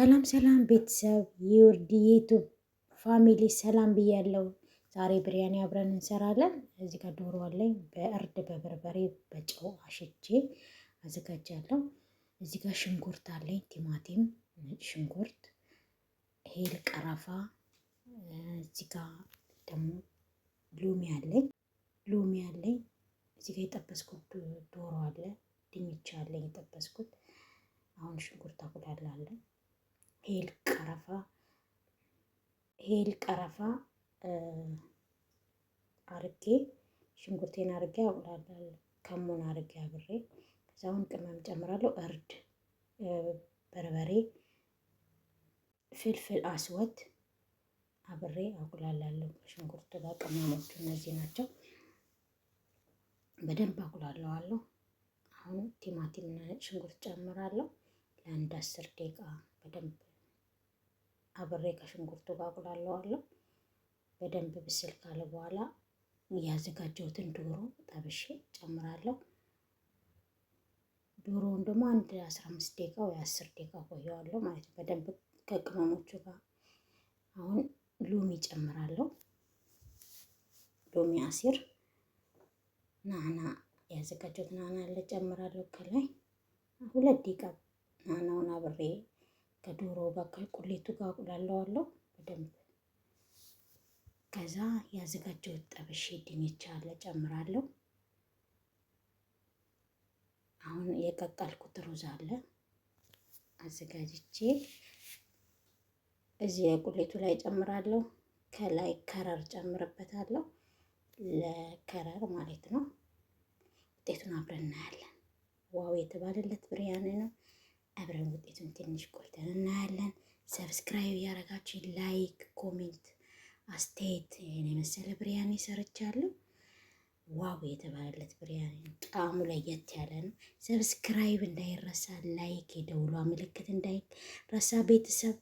ሰላም ሰላም ቤተሰብ የውርድ ዩቱብ ፋሚሊ ሰላም ብያለሁ። ዛሬ ብሪያኒ አብረን እንሰራለን። እዚህ ጋር ዶሮ አለኝ በእርድ በበርበሬ በጨው አሽቼ አዘጋጃለሁ። እዚህ ጋር ሽንኩርት አለኝ፣ ቲማቲም፣ ነጭ ሽንኩርት፣ ሄል፣ ቀረፋ። እዚህ ጋር ደግሞ ሎሚ አለኝ። እዚህ ጋር የጠበስኩት ዶሮ አለ፣ ድንች አለኝ የጠበስኩት። አሁን ሽንኩርት አቁላላለሁ። ሄል ቀረፋ አርጌ ሽንኩርቴን አርጌ አቁላለሁ። ከሙን አርጌ አብሬ ከዛውን ቅመም ጨምራለሁ። እርድ፣ በርበሬ፣ ፍልፍል አስወት አብሬ አቁላላለሁ። ሽንኩርት ጋር ቅመሞቹ እነዚህ ናቸው። በደንብ አቁላለዋለሁ። አሁን ቲማቲም እና ሽንኩርት ጨምራለሁ። ለአንድ 10 ደቂቃ በደንብ አብሬ ከሽንኩርቱ ጋር አቁላለዋለሁ። በደንብ ብስል ካለ በኋላ ያዘጋጀሁትን ዶሮ ጠብሼ ጨምራለሁ። ዶሮውን ደግሞ አንድ 15 ደቂቃ ወይ 10 ደቂቃ ቆየዋለሁ ማለት ነው፣ በደንብ ከቅመሞቹ ጋር። አሁን ሎሚ ጨምራለሁ። ሎሚ አሲር፣ ናና ያዘጋጀሁት ናና አለ ጨምራለሁ ከላይ 2 ደቂቃ ናናውን አብሬ ከዶሮ ጋር ከቁሌቱ ጋር አቁላለዋለሁ በደንብ። ከዛ ያዘጋጀሁት ጠብሼ ድንች አለ ጨምራለሁ። አሁን የቀቀልኩት ሩዝ አለ አዘጋጅቼ እዚህ የቁሌቱ ላይ ጨምራለሁ። ከላይ ከረር ጨምርበታለሁ፣ ለከረር ማለት ነው። ውጤቱን አብረን እናያለን። ዋው የተባለለት ብሪያኒ ነው። አብረን ውጤቱን ትንሽ ቆይተን እናያለን። ሰብስክራይብ ያደረጋችሁ ላይክ፣ ኮሜንት፣ አስተያየት። ይሄን የመሰለ ብሪያኒ ሰርቻለሁ። ዋው የተባለለት ብሪያኒ ነው። ጣዕሙ ለየት ያለ ነው። ሰብስክራይብ እንዳይረሳ፣ ላይክ፣ የደውሏ ምልክት እንዳይረሳ ቤተሰብ